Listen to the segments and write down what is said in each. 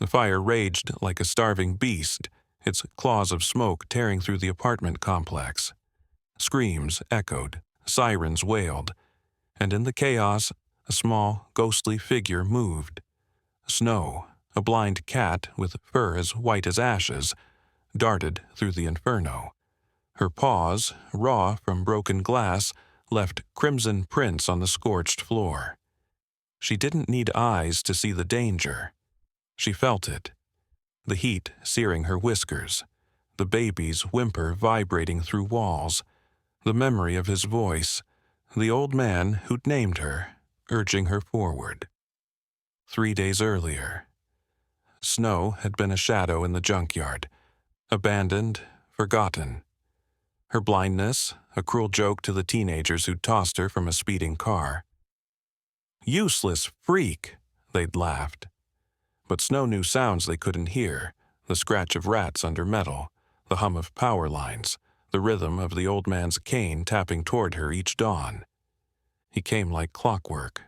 The fire raged like a starving beast, its claws of smoke tearing through the apartment complex. Screams echoed, sirens wailed, and in the chaos, a small, ghostly figure moved. Snow, a blind cat with fur as white as ashes, darted through the inferno. Her paws, raw from broken glass, left crimson prints on the scorched floor. She didn't need eyes to see the danger. She felt it. The heat searing her whiskers, the baby's whimper vibrating through walls, the memory of his voice, the old man who'd named her, urging her forward. 3 days earlier, Snow had been a shadow in the junkyard, abandoned, forgotten. Her blindness, a cruel joke to the teenagers who'd tossed her from a speeding car. Useless freak, they'd laughed. But Snow knew sounds they couldn't hear, the scratch of rats under metal, the hum of power lines, the rhythm of the old man's cane tapping toward her each dawn. He came like clockwork.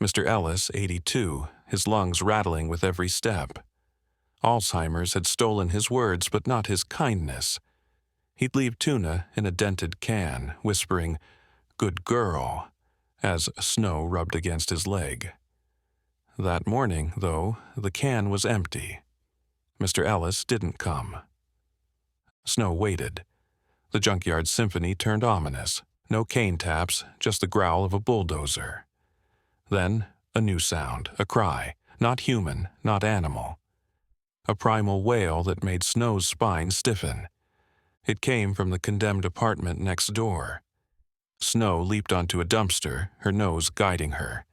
Mr. Ellis, 82, his lungs rattling with every step. Alzheimer's had stolen his words, but not his kindness. He'd leave tuna in a dented can, whispering, "Good girl," as snow rubbed against his leg. That morning, though, the can was empty. Mr. Ellis didn't come. Snow waited. The junkyard symphony turned ominous. No cane taps, just the growl of a bulldozer. Then, a new sound, a cry, not human, not animal. A primal wail that made Snow's spine stiffen. It came from the condemned apartment next door. Snow leaped onto a dumpster, her nose guiding her.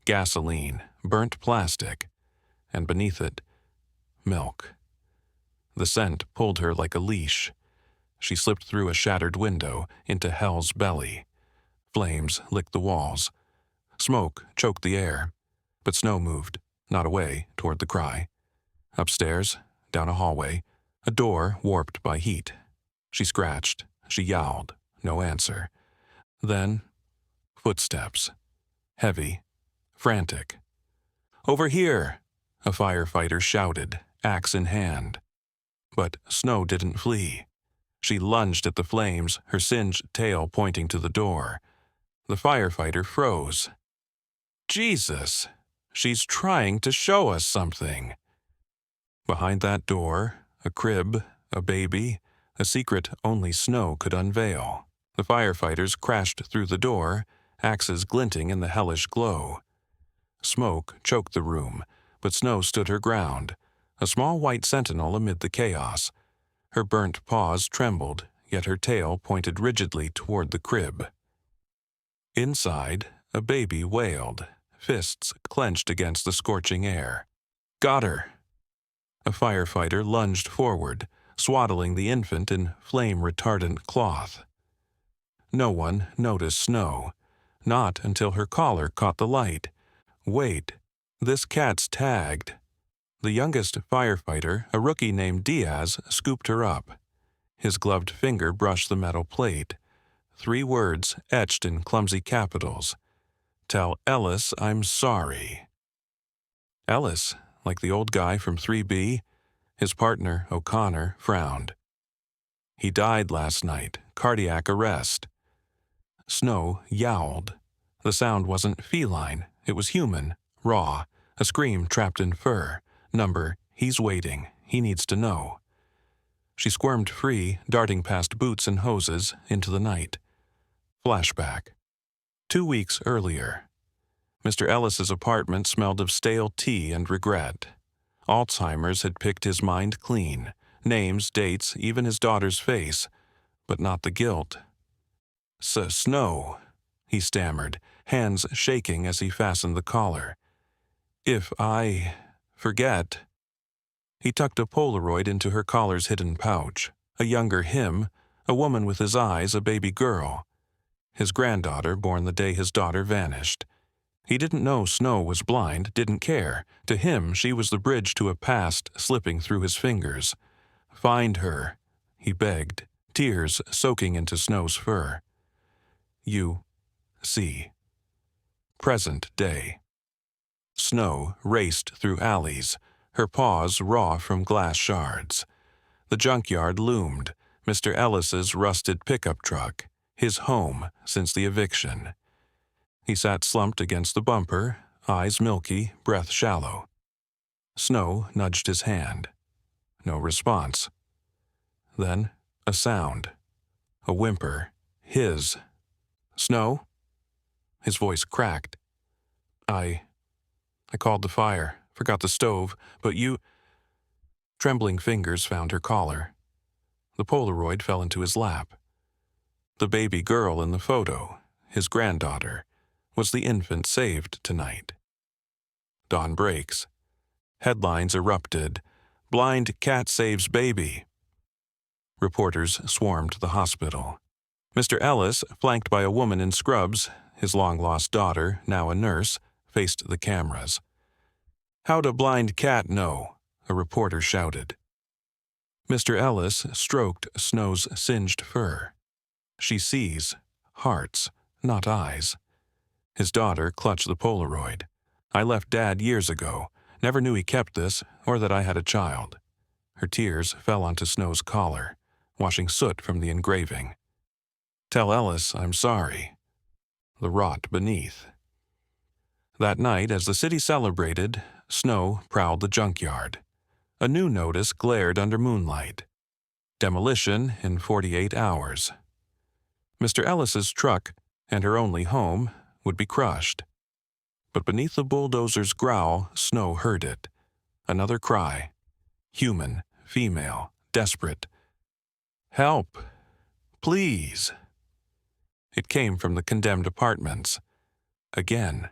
Gasoline, burnt plastic, and beneath it, milk. The scent pulled her like a leash. She slipped through a shattered window into hell's belly. Flames licked the walls. Smoke choked the air. But Snow moved, not away, toward the cry. Upstairs, down a hallway, a door warped by heat. She scratched. She yowled. No answer. Then, footsteps. Heavy. Frantic. "Over here!" a firefighter shouted, axe in hand. But Snow didn't flee. She lunged at the flames, her singed tail pointing to the door. The firefighter froze. Jesus! She's trying to show us something. Behind that door, a crib, a baby, a secret only Snow could unveil. The firefighters crashed through the door, axes glinting in the hellish glow. Smoke choked the room, but Snow stood her ground, a small white sentinel amid the chaos. Her burnt paws trembled, yet her tail pointed rigidly toward the crib. Inside, a baby wailed, fists clenched against the scorching air. "Got her!" A firefighter lunged forward, swaddling the infant in flame-retardant cloth. No one noticed Snow, not until her collar caught the light. Wait, this cat's tagged. The youngest firefighter, a rookie named Diaz, scooped her up. His gloved finger brushed the metal plate. 3 words etched in clumsy capitals. "Tell Ellis I'm sorry." Ellis, like the old guy from 3B, his partner, O'Connor, frowned. "He died last night, cardiac arrest." Snow yowled. The sound wasn't feline, it was human, raw, a scream trapped in fur. Number, "He's waiting, he needs to know." She squirmed free, darting past boots and hoses into the night. Flashback. 2 weeks earlier. Mr. Ellis's apartment smelled of stale tea and regret. Alzheimer's had picked his mind clean. Names, dates, even his daughter's face. But not the guilt. "Snow," he stammered, hands shaking as he fastened the collar. "If I forget." He tucked a Polaroid into her collar's hidden pouch. A younger him, a woman with his eyes, a baby girl. His granddaughter, born the day his daughter vanished. He didn't know Snow was blind, didn't care. To him, she was the bridge to a past slipping through his fingers. "Find her," he begged, tears soaking into Snow's fur. You see. Present day. Snow raced through alleys, her paws raw from glass shards. The junkyard loomed, Mr. Ellis's rusted pickup truck, his home since the eviction. He sat slumped against the bumper, eyes milky, breath shallow. Snow nudged his hand. No response. Then a sound. A whimper. His. "Snow?" His voice cracked. I called the fire, forgot the stove, but you—" Trembling fingers found her collar. The Polaroid fell into his lap. The baby girl in the photo, his granddaughter, was the infant saved tonight. Dawn breaks. Headlines erupted. "Blind cat saves baby." Reporters swarmed the hospital. Mr. Ellis, flanked by a woman in scrubs, his long-lost daughter, now a nurse, faced the cameras. "How'd a blind cat know?" a reporter shouted. Mr. Ellis stroked Snow's singed fur. "She sees. Hearts, not eyes." His daughter clutched the Polaroid. "I left Dad years ago. Never knew he kept this, or that I had a child." Her tears fell onto Snow's collar, washing soot from the engraving. "Tell Ellis I'm sorry." The rot beneath. That night, as the city celebrated, Snow prowled the junkyard. A new notice glared under moonlight. Demolition in 48 hours. Mr. Ellis's truck, and her only home, would be crushed. But beneath the bulldozer's growl, Snow heard it. Another cry. Human, female, desperate. "Help! Please!" It came from the condemned apartments. Again.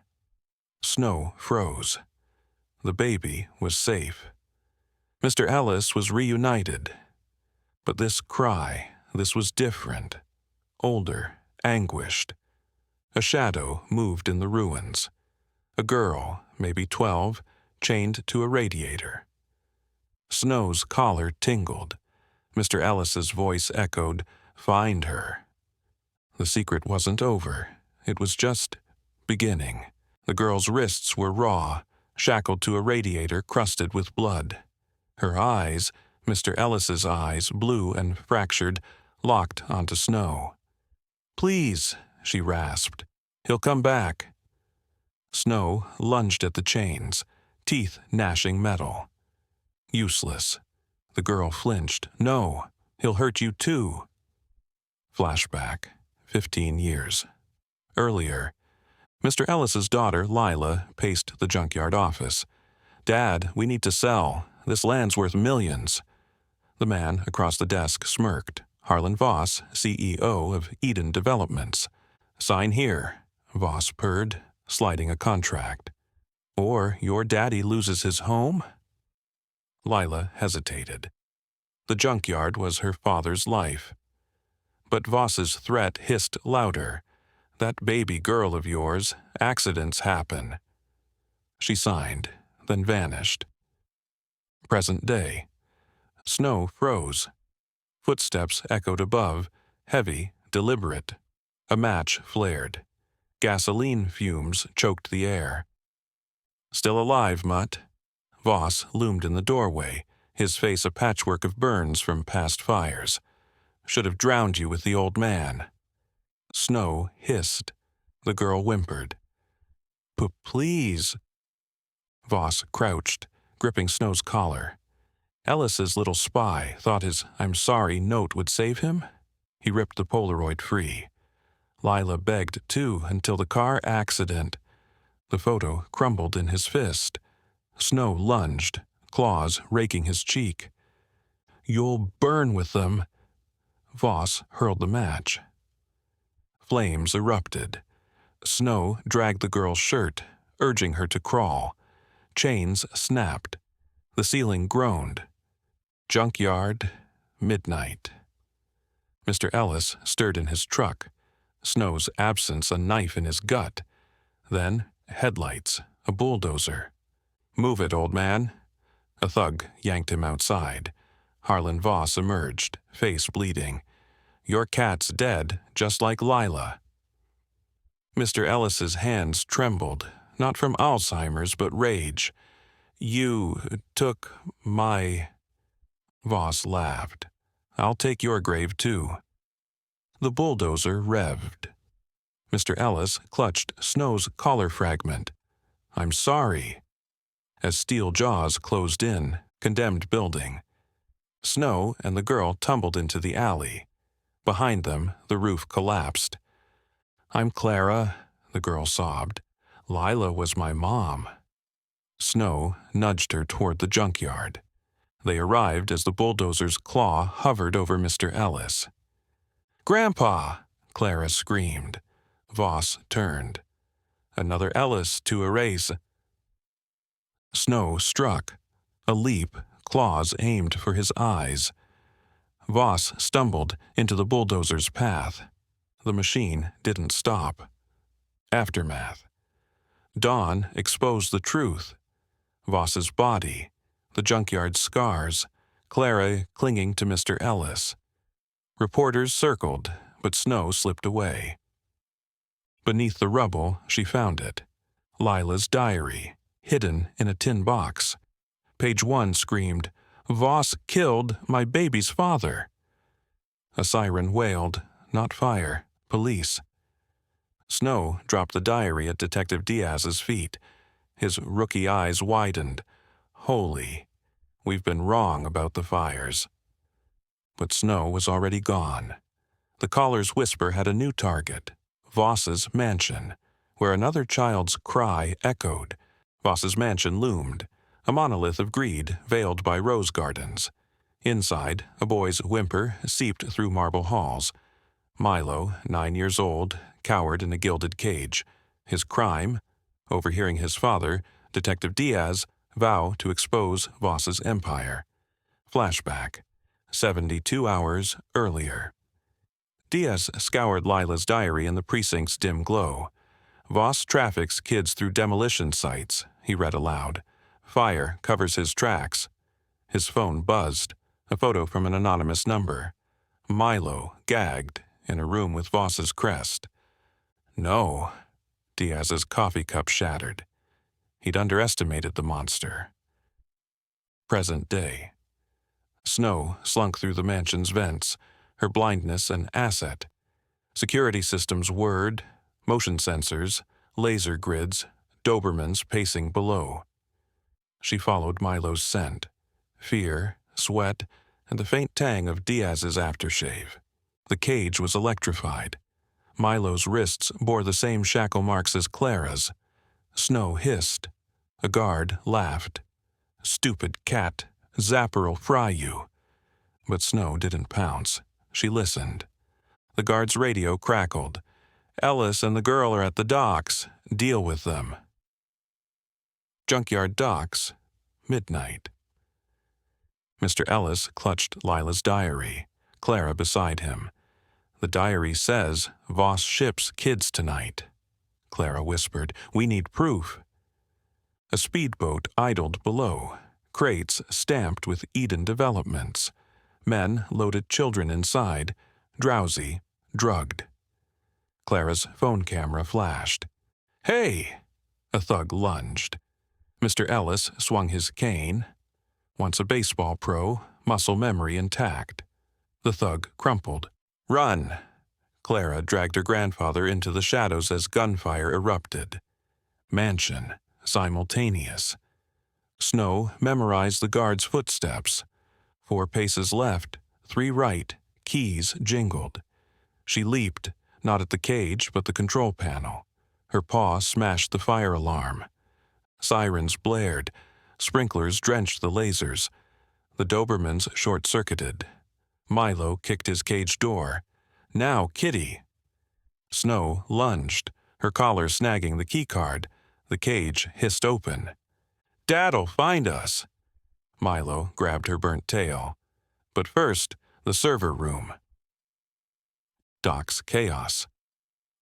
Snow froze. The baby was safe. Mr. Ellis was reunited. But this cry, this was different. Older, anguished. A shadow moved in the ruins. A girl, maybe 12, chained to a radiator. Snow's collar tingled. Mr. Ellis's voice echoed, "Find her." The secret wasn't over. It was just beginning. The girl's wrists were raw, shackled to a radiator crusted with blood. Her eyes, Mr. Ellis's eyes, blue and fractured, locked onto Snow. "Please," she rasped. "He'll come back." Snow lunged at the chains, teeth gnashing metal. Useless. The girl flinched. "No, he'll hurt you too." Flashback. 15 years. Earlier, Mr. Ellis's daughter, Lila, paced the junkyard office. "Dad, we need to sell. This land's worth millions." The man across the desk smirked. Harlan Voss, CEO of Eden Developments. "Sign here," Voss purred, sliding a contract. "Or your daddy loses his home?" Lila hesitated. The junkyard was her father's life. But Voss's threat hissed louder. "That baby girl of yours, accidents happen." She signed, then vanished. Present day. Snow froze. Footsteps echoed above, heavy, deliberate. A match flared. Gasoline fumes choked the air. "Still alive, Mutt?" Voss loomed in the doorway, his face a patchwork of burns from past fires. "Should have drowned you with the old man." Snow hissed. The girl whimpered. Please." Voss crouched, gripping Snow's collar. Ellis's little spy thought his "I'm sorry" note would save him. He ripped the Polaroid free. Lila begged, too, until the car accident. The photo crumbled in his fist. Snow lunged, claws raking his cheek. "You'll burn with them." Voss hurled the match. Flames erupted. Snow dragged the girl's shirt, urging her to crawl. Chains snapped. The ceiling groaned. Junkyard, midnight. Mr. Ellis stirred in his truck, Snow's absence a knife in his gut. Then headlights, a bulldozer. "Move it, old man." A thug yanked him outside. Harlan Voss emerged, face bleeding. "Your cat's dead, just like Lila." Mr. Ellis's hands trembled, not from Alzheimer's but rage. You took my... Voss laughed. I'll take your grave, too. The bulldozer revved. Mr. Ellis clutched Snow's collar fragment. I'm sorry. As steel jaws closed in, condemned building. Snow and the girl tumbled into the alley. Behind them, the roof collapsed. I'm Clara, the girl sobbed. Lila was my mom. Snow nudged her toward the junkyard. They arrived as the bulldozer's claw hovered over Mr. Ellis. Grandpa! Clara screamed. Voss turned. Another Ellis to erase. Snow struck. A leap, claws aimed for his eyes. Voss stumbled into the bulldozer's path. The machine didn't stop. Aftermath. Dawn exposed the truth. Voss's body, the junkyard scars, Clara clinging to Mr. Ellis. Reporters circled, but Snow slipped away. Beneath the rubble, she found it. Lila's diary, hidden in a tin box. Page 1 screamed, Voss killed my baby's father. A siren wailed, not fire, police. Snow dropped the diary at Detective Diaz's feet. His rookie eyes widened. Holy, we've been wrong about the fires. But Snow was already gone. The caller's whisper had a new target, Voss's mansion, where another child's cry echoed. Voss's mansion loomed, a monolith of greed veiled by rose gardens. Inside, a boy's whimper seeped through marble halls. Milo, 9 years old, cowered in a gilded cage. His crime? Overhearing his father, Detective Diaz, vow to expose Voss's empire. Flashback. 72 hours earlier. Diaz scoured Lila's diary in the precinct's dim glow. Voss traffics kids through demolition sites, he read aloud. Fire covers his tracks. His phone buzzed, a photo from an anonymous number. Milo, gagged, in a room with Voss's crest. No. Diaz's coffee cup shattered. He'd underestimated the monster. Present day. Snow slunk through the mansion's vents, her blindness an asset. Security systems whirred, motion sensors, laser grids, Dobermans pacing below. She followed Milo's scent, fear, sweat, and the faint tang of Diaz's aftershave. The cage was electrified. Milo's wrists bore the same shackle marks as Clara's. Snow hissed. A guard laughed. Stupid cat, Zapper'll fry you. But Snow didn't pounce. She listened. The guard's radio crackled. Ellis and the girl are at the docks. Deal with them. Junkyard docks. Midnight. Mr. Ellis clutched Lila's diary, Clara beside him. The diary says Voss ships kids tonight. Clara whispered, we need proof. A speedboat idled below, crates stamped with Eden developments. Men loaded children inside, drowsy, drugged. Clara's phone camera flashed. Hey! A thug lunged. Mr. Ellis swung his cane. Once a baseball pro, muscle memory intact. The thug crumpled. Run! Clara dragged her grandfather into the shadows as gunfire erupted. Mansion, simultaneous. Snow memorized the guard's footsteps. 4 paces left, 3 right, keys jingled. She leaped, not at the cage but the control panel. Her paw smashed the fire alarm. Sirens blared. Sprinklers drenched the lasers. The Dobermans short-circuited. Milo kicked his cage door. Now, Kitty! Snow lunged, her collar snagging the keycard. The cage hissed open. Dad'll find us! Milo grabbed her burnt tail. But first, the server room. Doc's chaos.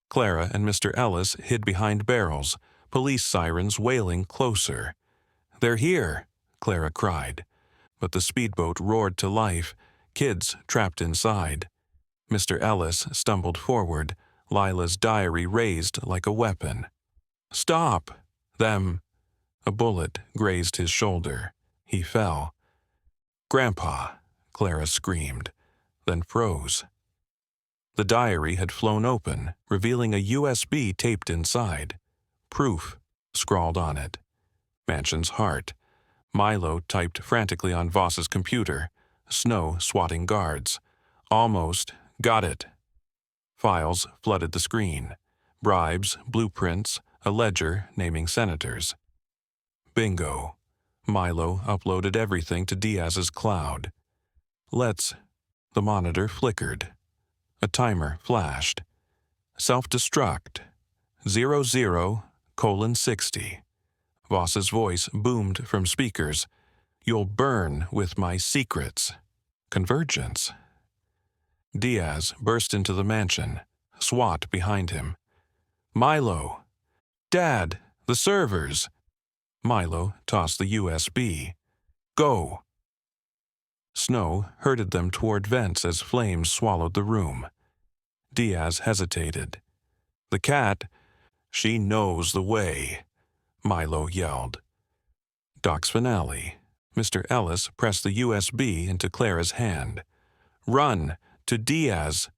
Clara and Mr. Ellis hid behind barrels, police sirens wailing closer. They're here, Clara cried. But the speedboat roared to life, kids trapped inside. Mr. Ellis stumbled forward, Lila's diary raised like a weapon. Stop! Them! A bullet grazed his shoulder. He fell. "Grandpa!" Clara screamed, then froze. The diary had flown open, revealing a USB taped inside. "Proof," scrawled on it. Mansion's heart. Milo typed frantically on Voss's computer. Snow swatting guards. "Almost. Got it." Files flooded the screen. Bribes, blueprints, a ledger naming senators. Bingo. Milo uploaded everything to Diaz's cloud. "Let's—" The monitor flickered. A timer flashed. "Self-destruct. 00:60. Voss's voice boomed from speakers. "You'll burn with my secrets." Convergence. Diaz burst into the mansion, SWAT behind him. "Milo! Dad! The servers!" Milo tossed the USB. "Go!" Snow herded them toward vents as flames swallowed the room. Diaz hesitated. "The cat, she knows the way," Milo yelled. Doc's finale. Mr. Ellis pressed the USB into Clara's hand. "Run! To Diaz!"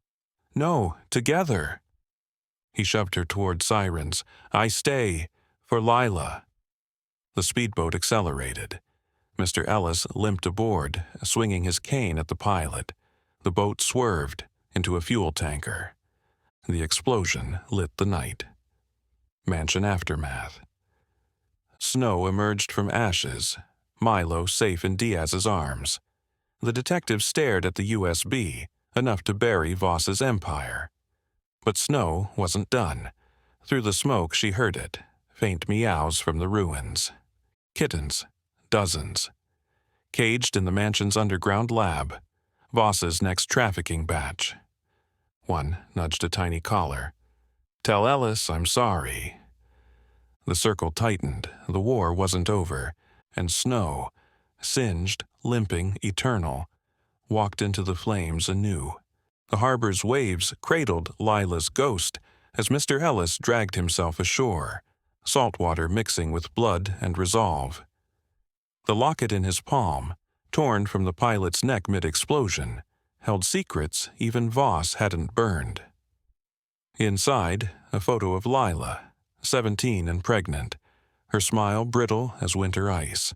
"No, together!" He shoved her toward sirens. "I stay. For Lila." The speedboat accelerated. Mr. Ellis limped aboard, swinging his cane at the pilot. The boat swerved into a fuel tanker. The explosion lit the night. Mansion aftermath. Snow emerged from ashes, Milo safe in Diaz's arms. The detective stared at the USB, enough to bury Voss's empire. But Snow wasn't done. Through the smoke she heard it, faint meows from the ruins. Kittens, dozens. Caged in the mansion's underground lab, Voss's next trafficking batch. One nudged a tiny collar. "Tell Ellis I'm sorry." The circle tightened. The war wasn't over, and Snow, singed, limping, eternal, walked into the flames anew. The harbor's waves cradled Lila's ghost as Mr. Ellis dragged himself ashore, salt water mixing with blood and resolve. The locket in his palm, torn from the pilot's neck mid-explosion, held secrets even Voss hadn't burned. Inside, a photo of Lila, 17 and pregnant, her smile brittle as winter ice.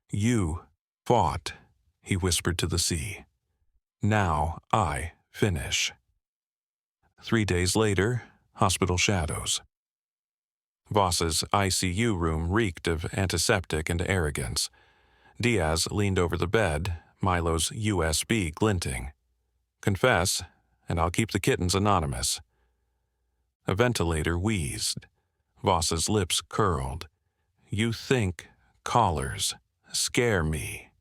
"You fought," he whispered to the sea. "Now I finish." 3 days later, hospital shadows. Voss's ICU room reeked of antiseptic and arrogance. Diaz leaned over the bed, Milo's USB glinting. "Confess, and I'll keep the kittens anonymous." A ventilator wheezed. Voss's lips curled. "You think collars scare me."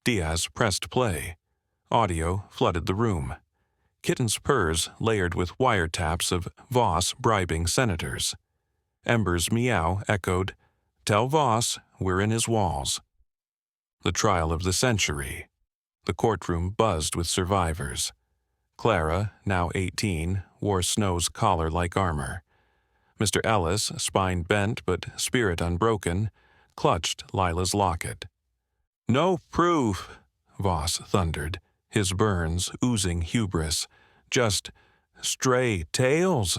Diaz pressed play. Audio flooded the room. Kitten's purrs layered with wiretaps of Voss bribing senators. Ember's meow echoed, "Tell Voss we're in his walls." The trial of the century. The courtroom buzzed with survivors. Clara, now 18, wore Snow's collar-like armor. Mr. Ellis, spine bent but spirit unbroken, clutched Lila's locket. "No proof," Voss thundered, his burns oozing hubris. "Just stray tales."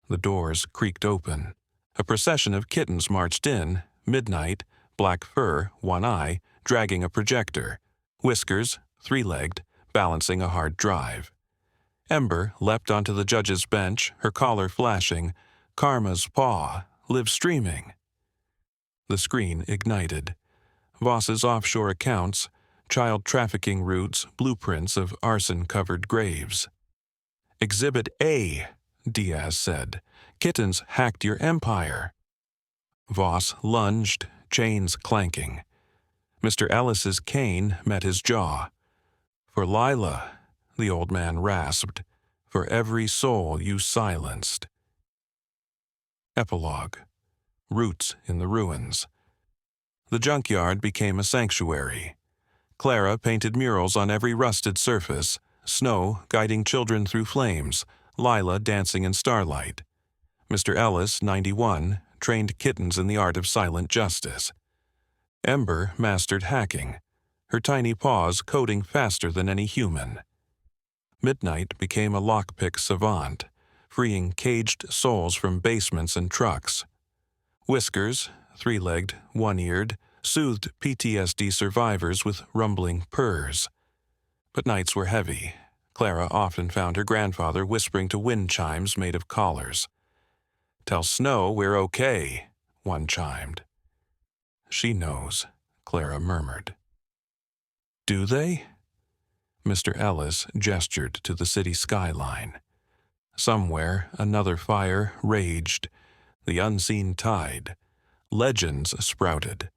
The doors creaked open. A procession of kittens marched in, midnight, black fur, one eye, dragging a projector, whiskers, three-legged, balancing a hard drive. Ember leapt onto the judge's bench, her collar flashing. Karma's paw, live streaming. The screen ignited. Voss's offshore accounts, child trafficking routes, blueprints of arson-covered graves. "Exhibit A," Diaz said. "Kittens hacked your empire." Voss lunged, chains clanking. Mr. Ellis's cane met his jaw. "For Lila," the old man rasped, "for every soul you silenced." Epilogue. Roots in the ruins. The junkyard became a sanctuary. Clara painted murals on every rusted surface, Snow guiding children through flames, Lila dancing in starlight. Mr. Ellis, 91, trained kittens in the art of silent justice. Ember mastered hacking, her tiny paws coding faster than any human. Midnight became a lockpick savant, freeing caged souls from basements and trucks. Whiskers, three-legged, one-eared, soothed PTSD survivors with rumbling purrs. But nights were heavy. Clara often found her grandfather whispering to wind chimes made of collars. "Tell Snow we're okay," one chimed. "She knows," Clara murmured. "Do they?" Mr. Ellis gestured to the city skyline. Somewhere another fire raged, the unseen tide. Legends sprouted,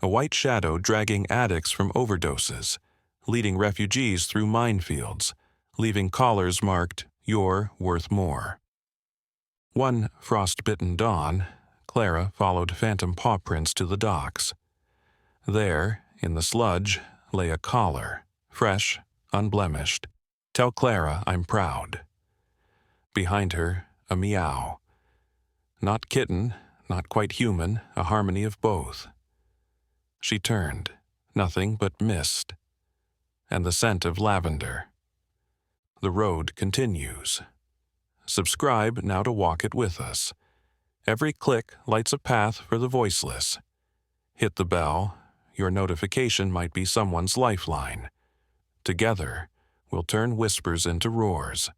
a white shadow dragging addicts from overdoses, leading refugees through minefields, leaving collars marked, "You're worth more." One frost-bitten dawn, Clara followed phantom paw prints to the docks. There, in the sludge, lay a collar, fresh, unblemished. "Tell Clara I'm proud." Behind her, a meow. Not kitten, not quite human, a harmony of both. She turned, nothing but mist, and the scent of lavender. The road continues. Subscribe now to walk it with us. Every click lights a path for the voiceless. Hit the bell. Your notification might be someone's lifeline. Together, we'll turn whispers into roars.